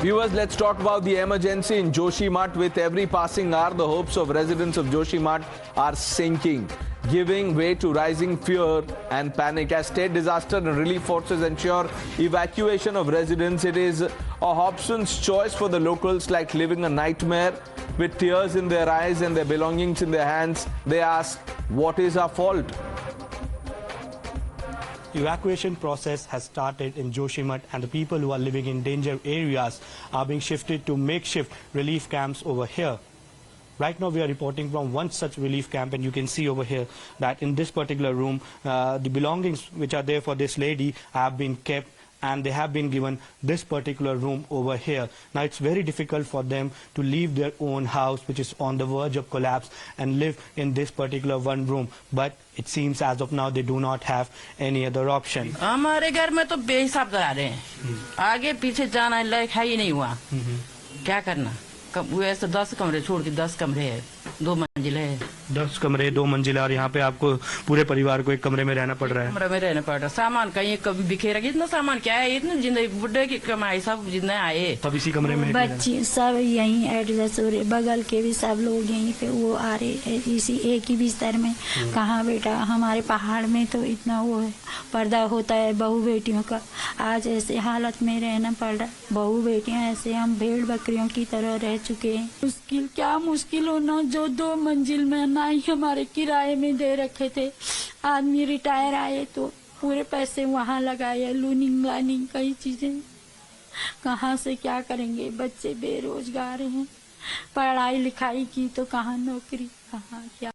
Viewers, let's talk about the emergency in Joshimath. With every passing hour, the hopes of residents of Joshimath are sinking, giving way to rising fear and panic. As state disaster and relief forces ensure evacuation of residents, it is a Hobson's choice for the locals, like living a nightmare. With tears in their eyes and their belongings in their hands, they ask, what is our fault? Evacuation process has started in Joshimath, and the people who are living in danger areas are being shifted to makeshift relief camps over here. Right now we are reporting from one such relief camp, and you can see over here that in this particular room the belongings which are there for this lady have been kept, and they have been given this particular room over here. Now it's very difficult for them to leave their own house, which is on the verge of collapse, and live in this particular one room. But it seems as of now they do not have any other option. हमारे घर में तो बेहिसाब करा रहे हैं, आगे पीछे जाना लायक है ही नहीं हुआ, क्या करना? वैसे 10 कमरे छोड़ के 10 कमरे है, 2 मंजिले है। 10 कमरे 2 मंजिला, और यहाँ पे आपको पूरे परिवार को एक कमरे में रहना पड़ रहा है। कमरे में रहना पड़ रहा है, सामान कहीं कभी बिखेरा, इतना सामान क्या है, इतना जिंदगी बुढ़े की कमाई सब जितने आए सब इसी कमरे में, बच्चे सब यहीं एडजस्ट हो रहे, बगल के भी सब लोग यहीं पे वो आ रहे इसी एक ही बिस्तर में। कहाँ बेटा, हमारे पहाड़ में तो इतना वो है, पर्दा होता है बहू बेटियों का, आज ऐसे हालत में रहना पड़ रहा। बहू बेटियां ऐसे हम भेड़ बकरियों की तरह रह चुके हैं। मुश्किल क्या मुश्किल होना, जो 2 मंजिल में ना ही हमारे किराए में दे रखे थे, आदमी रिटायर आए तो पूरे पैसे वहाँ लगाए, लूनिंग लानिंग कई चीजें, कहाँ से क्या करेंगे? बच्चे बेरोजगार हैं, पढ़ाई लिखाई की तो कहाँ नौकरी, कहाँ क्या।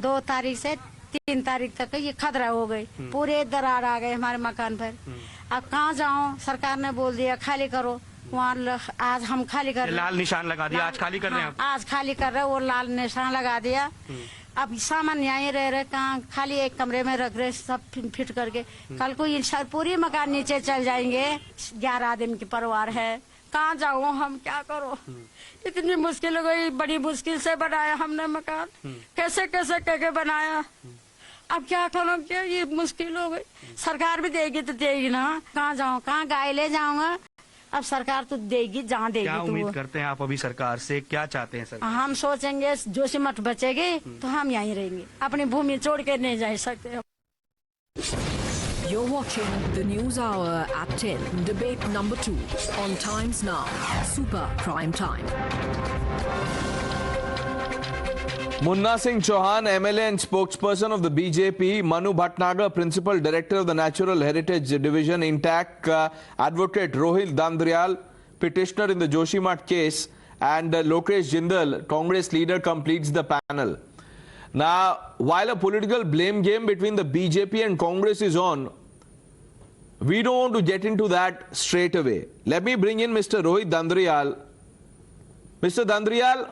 2 तारीख से 3 तारीख तक ये खतरा हो गई, पूरे दरार आ गए हमारे मकान पर। अब कहाँ जाऊँ? सरकार ने बोल दिया खाली करो, वहाँ आज हम खाली कर रहे हैं, लाल निशान लगा दिया, आज खाली कर रहे हैं। आज खाली कर रहे हैं, वो लाल निशान लगा दिया। अब सामान यहीं रह रहे, कहाँ खाली एक कमरे में रख रहे सब फिट करके। कल को ये पूरी मकान नीचे चल जाएंगे, 11 आदमी की परिवार है, कहाँ जाऊँ हम, क्या करो? इतनी मुश्किल हो गई, बड़ी मुश्किल से बनाया हमने मकान, कैसे कैसे करके बनाया। अब क्या करो, क्या ये मुश्किल हो गई। सरकार भी देगी तो देगी ना, कहाँ जाऊँ, कहाँ गाय ले जाऊंगा? अब सरकार तो देगी, जहाँ देगी। क्या तो उम्मीद करते हैं आप अभी सरकार से, क्या चाहते हैं सरकार? हम सोचेंगे जोशीमठ बचेगी तो हम यहीं रहेंगे, अपनी भूमि छोड़ के नहीं जा सकते। You're watching the News Hour at 10, debate number 2 on Times Now, Super Prime Time. Munna Singh Chauhan, MLA and spokesperson of the BJP, Manu Bhatnagar, Principal Director of the Natural Heritage Division, INTACH, Advocate Rohit Dandrial, petitioner in the Joshimath case, and Lokesh Jindal, Congress leader, completes the panel. Now, while a political blame game between the BJP and Congress is on, we don't want to get into that straight away. Let me bring in Mr. Rohit Dandrial. Mr. Dandrial,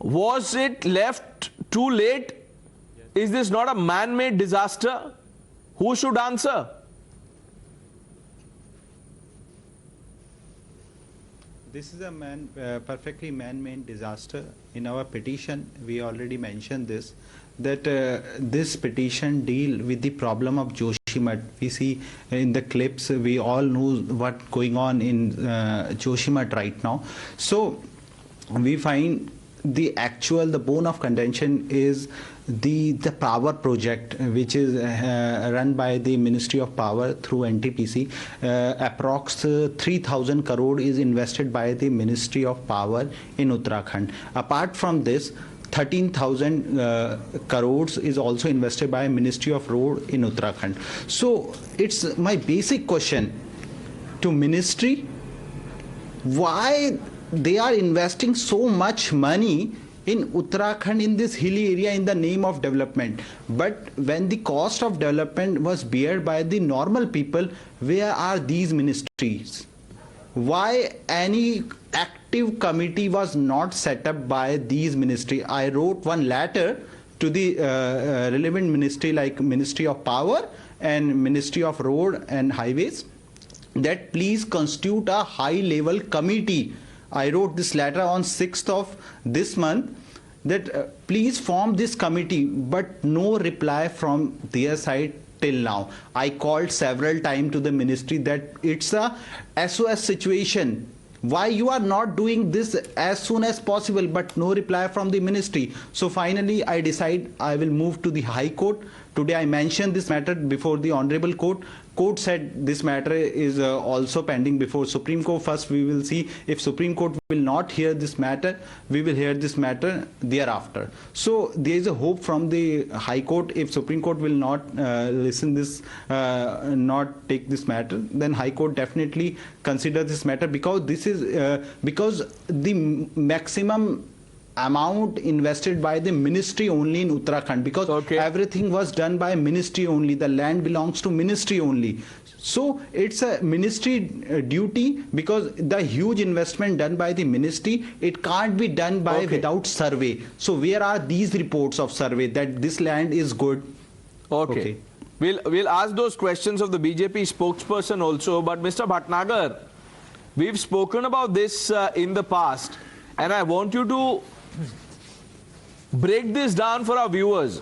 was it left too late? Is this not a man-made disaster? Who should answer? This is a perfectly man-made disaster. In our petition, we already mentioned this, that this petition deal with the problem of Joshimath. We see in the clips, we all know what's going on in Joshimath right now. So we find the bone of contention is the power project, which is run by the Ministry of Power through NTPC. Approx 3,000 crore is invested by the Ministry of Power in Uttarakhand. Apart from this, 13,000 crores is also invested by Ministry of Road in Uttarakhand. So it's my basic question to Ministry, why they are investing so much money in Uttarakhand, in this hilly area, in the name of development. But when the cost of development was borne by the normal people, where are these ministries? Why any active committee was not set up by these ministries? I wrote one letter to the relevant ministry like Ministry of Power and Ministry of Road and Highways that please constitute a high-level committee. I wrote this letter on 6th of this month that please form this committee, but no reply from their side till now. I called several times to the ministry that it's a SOS situation. Why you are not doing this as soon as possible? But no reply from the ministry. So finally I decide I will move to the High Court. Today I mentioned this matter before the Honorable Court. Court said this matter is also pending before Supreme Court. First we will see if Supreme Court will not hear this matter, we will hear this matter thereafter. So there is a hope from the High Court. If Supreme Court will not listen this, not take this matter, then High Court definitely consider this matter, because this is because the maximum amount invested by the ministry only in Uttarakhand, because everything was done by ministry only. The land belongs to ministry only. So it's a ministry duty, because the huge investment done by the ministry, it can't be done by without survey. So where are these reports of survey that this land is good? Okay. We'll ask those questions of the BJP spokesperson also. But Mr. Bhatnagar, we've spoken about this in the past, and I want you to break this down for our viewers.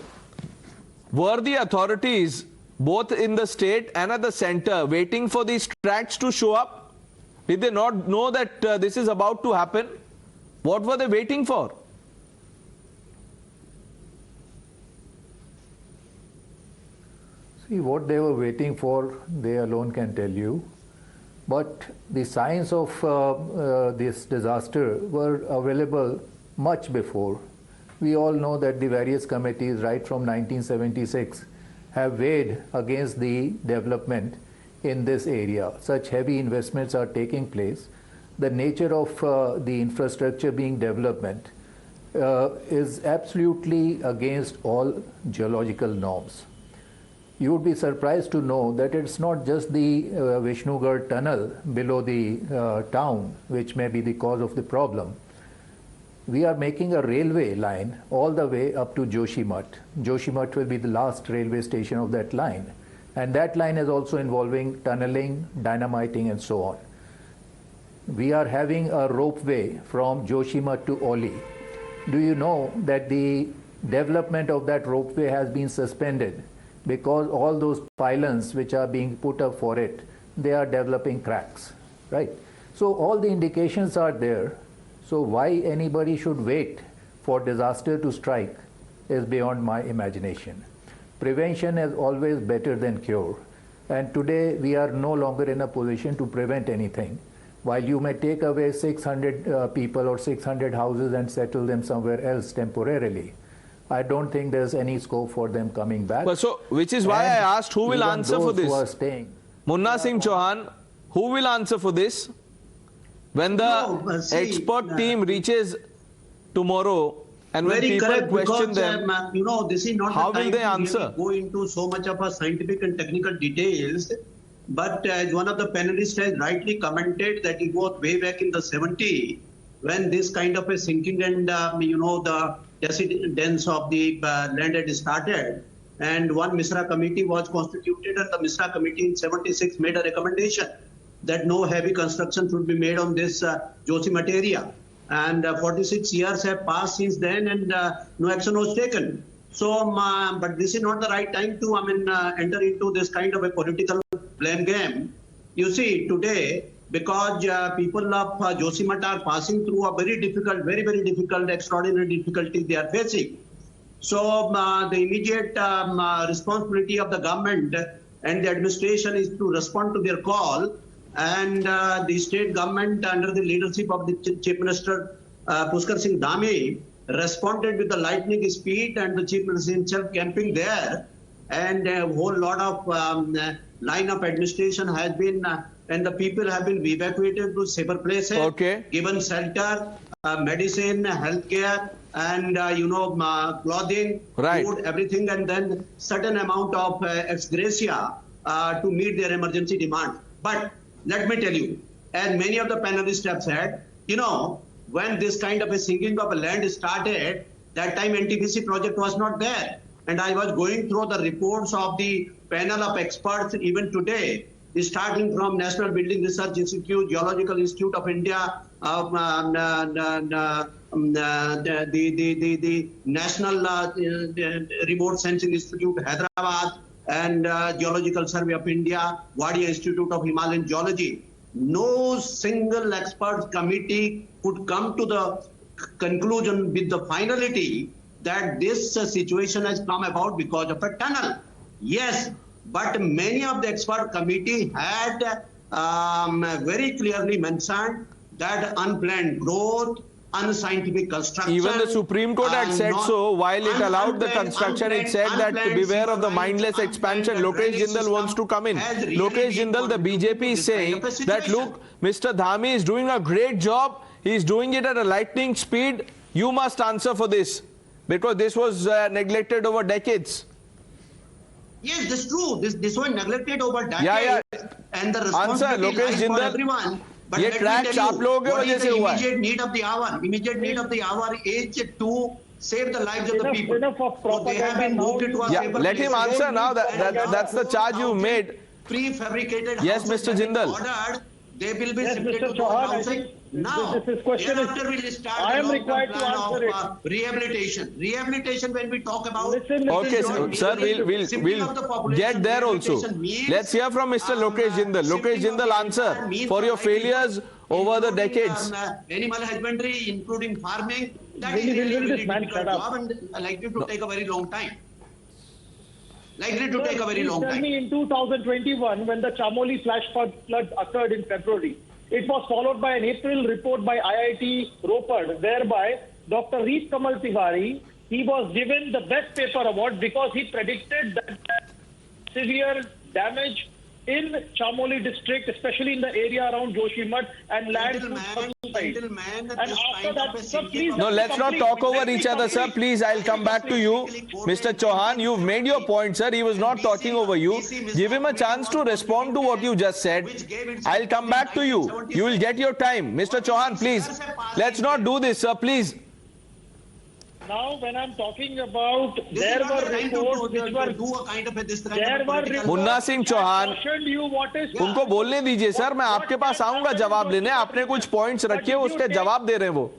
Were the authorities, both in the state and at the center, waiting for these tracts to show up? Did they not know that this is about to happen? What were they waiting for? See, what they were waiting for, they alone can tell you. But the signs of this disaster were available much before. We all know that the various committees right from 1976 have weighed against the development in this area. Such heavy investments are taking place. The nature of the infrastructure being development is absolutely against all geological norms. You would be surprised to know that it's not just the Vishnugarh tunnel below the town which may be the cause of the problem. We are making a railway line all the way up to Joshimath. Joshimath will be the last railway station of that line. And that line is also involving tunneling, dynamiting and so on. We are having a ropeway from Joshimath to Oli. Do you know that the development of that ropeway has been suspended because all those pylons which are being put up for it, they are developing cracks, right? So all the indications are there. So why anybody should wait for disaster to strike is beyond my imagination. Prevention is always better than cure. And today we are no longer in a position to prevent anything. While you may take away 600 people or 600 houses and settle them somewhere else temporarily, I don't think there's any scope for them coming back. Well, so, which is why I asked who will answer for this. Who are staying. Munna Singh Chauhan, who will answer for this? When the expert team reaches tomorrow, and when people question them, this is not how the time will they to answer? Really go into so much of a scientific and technical details. But as one of the panelists has rightly commented, that it was way back in the 70s when this kind of a sinking and the dense of the land had started, and one Misra committee was constituted, and the Misra committee in 76 made a recommendation that no heavy construction should be made on this Joshimath area. And 46 years have passed since then, and no action was taken. So, but this is not the right time to, enter into this kind of a political blame game. You see, today, because people of Joshimath are passing through a very difficult, very, very difficult, extraordinary difficulties they are facing. So, the immediate responsibility of the government and the administration is to respond to their call. And the state government, under the leadership of the Chief Minister Pushkar Singh Dhami, responded with the lightning speed, and the Chief Minister himself camping there. And a whole lot of line of administration has been, and the people have been evacuated to safer places, given shelter, medicine, healthcare, and clothing, food, everything, and then certain amount of ex gratia to meet their emergency demand. But let me tell you, as many of the panelists have said, when this kind of a sinking of a land started, that time NTPC project was not there. And I was going through the reports of the panel of experts even today, starting from National Building Research Institute, Geological Institute of India, the National Remote Sensing Institute, Hyderabad, and Geological Survey of India, Wadia Institute of Himalayan Geology. No single expert committee could come to the conclusion with the finality that this situation has come about because of a tunnel. Yes, but many of the expert committee had very clearly mentioned that unplanned growth, unscientific construction. Even the Supreme Court had said so. While it allowed the construction, it said that beware of the mindless expansion. Lokesh Jindal wants to come in. Lokesh Jindal, the BJP is saying that, look, Mr. Dhami is doing a great job. He is doing it at a lightning speed. You must answer for this because this was neglected over decades. Yes, that's true. This was neglected over decades. Yeah. And the Answer, responsibility Lokesh lies for Jindal. everyone. But ये let me tracks tell आप you, लोगों की what वजह is से the हुआ है. immediate need of the hour? Immediate need of the hour is to save the lives of the people. Enough of So they have been moved into a Yeah, safer let him place. answer now. That's the charge you made. Prefabricated Yes, houses Mr. have been Jindal. ordered. They will be Yes, shifted Mr. to those Chauhan, I houses. think Now, this question thereafter is- we'll start I a am long-term required to plan answer of rehabilitation. Rehabilitation, when we talk about... Listen, Okay, Listen, sir, we'll get there also. Let's hear from Mr. Lokesh Jindal. Lokesh Jindal, answer for your failures over the decades. Animal husbandry, including farming, that Will is really a this very man difficult shut up? job and likely to take a very long time. Likely to Sir, take a very please long tell time. me, in 2021, when the Chamoli flash flood occurred in February, it was followed by an April report by IIT Ropar, whereby Dr. Reet Kamal Tiwari, he was given the best paper award because he predicted that severe damage in Chamoli district, especially in the area around Joshimath and land. And after that, sir, please. No, let's not talk over each other, sir. Please, I'll come back to you. Mr. Chauhan, you've made your point, sir. He was not talking over you. Give him a chance to respond to what you just said. I'll come back to you. You will get your time. Mr. Chauhan, please. Let's not do this, sir. Please. Now, when I'm talking about, there were reports which were, there were reports Munna Singh Chauhan, cautioned you what is. उनको बोलने दीजिए sir. मैं आपके पास आऊंगा जवाब लेने. आपने कुछ पॉइंट्स रखे, उसके जवाब दे रहे हैं वो.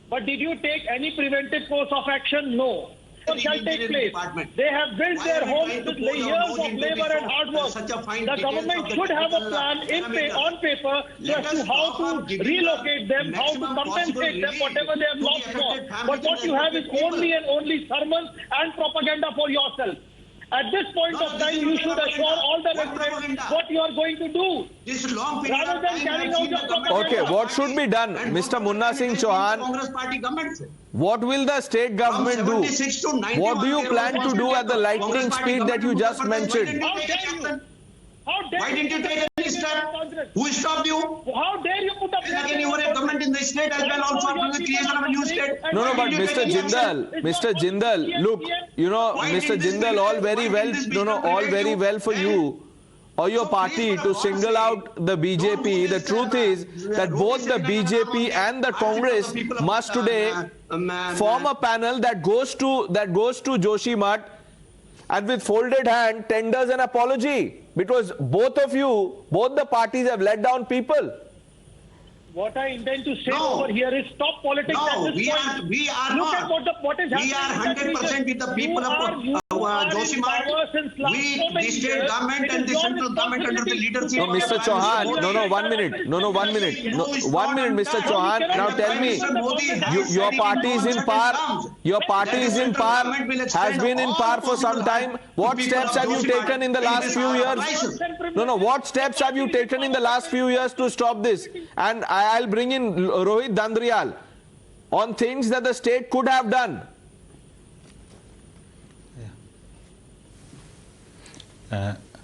But did you take any preventive course of action? No. What shall take place? They have built their homes with years of labor and hard work. The government should have a plan on paper as to how to relocate them, how to compensate them, whatever they have lost for. But what you have is only and only sermons and propaganda for yourself. At this point of time, you should assure all the residents what you are going to do. Rather than carrying out your propaganda. Okay, what should be done, Mr. Munna Singh Chauhan? What will the state government do? What do you plan to do at the lightning speed that you just mentioned? How dare you? How dare Why didn't you take any step? Who stopped you? How dare you put up? Again, you were a government in the state as well, also after the creation of a new state. No, but Mr. Jindal, look, Mr. Jindal, all very well for you or your party to single out the BJP. The truth is that both the BJP and the Congress must today form a panel that goes to Joshimath and with folded hand tenders an apology, because both the parties have let down people. What I intend to say over here is stop politics at this point. We are Look not. at what is happening. We are 100% with the people of Joshimath. The state government and the central government under the leadership No, Mr. Chauhan, no, 1 minute. No, 1 minute. No, 1 minute, Mr. Chauhan. Now tell me, your party is in power. Your party is in power, has been in power for some time. What steps have you taken in the last few years? No, what steps have you taken in the last few years to stop this? And I'll bring in Rohit Dandrial on things that the state could have done.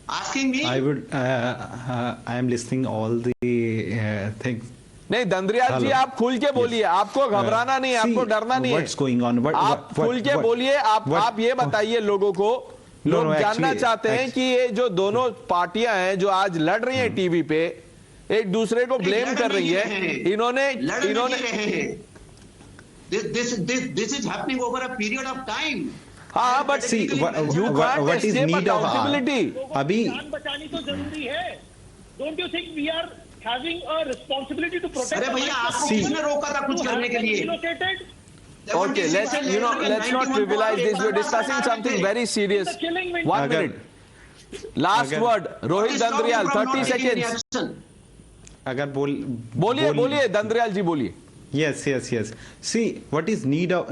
Asking me? I am listening all the things. नहीं दंद्रियाल जी, आप खुल के बोलिए. आपको घबराना नहीं है, आपको डरना नहीं है. What's going on? आप खुल के बोलिए. आप ये बताइए लोगों को. लोग जानना चाहते हैं कि ये जो दोनों पार्टियां हैं जो आज लड़ रही हैं टीवी पे, एक दूसरे को ब्लेम कर रही है. इन्होंने This is happening over a period of time. हाँ, but See, you can't what is escape need of accountability. अभी जान बचानी तो जरूरी है. Don't you think we are having a responsibility to protect? अरे भैया, आपको किसने रोका था कुछ करने के लिए? Okay, let's not trivialize this. We're discussing something very serious. 1 minute. Last word, Rohit Dandrial, 30 seconds. अगर बोलिए Dandrial जी बोलिए. Yes. See, what is need of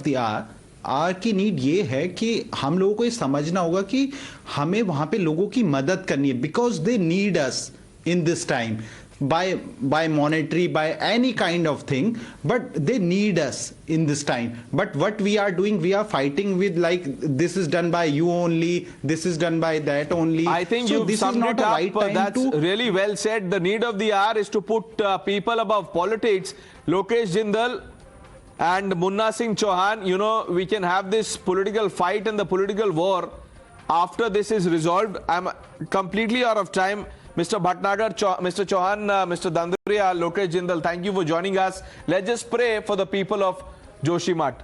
the hour? Hour की नीड ये है कि हम लोगों को ये समझना होगा कि हमें वहां पे लोगों की मदद करनी है, because they need us in this time by monetary, by any kind of thing, but they need us in this time. But what we are doing, we are fighting with like this is done by you only, this is done by that only. I think so you've summed it up. Right, that's really well said. The need of the hour is to put people above politics. Lokesh Jindal and Munna Singh Chauhan, we can have this political fight and the political war after this is resolved. I'm completely out of time. Mr. Bhatnagar, Mr. Chauhan, Mr. Dandrial, Lokesh Jindal, thank you for joining us. Let's just pray for the people of Joshimath.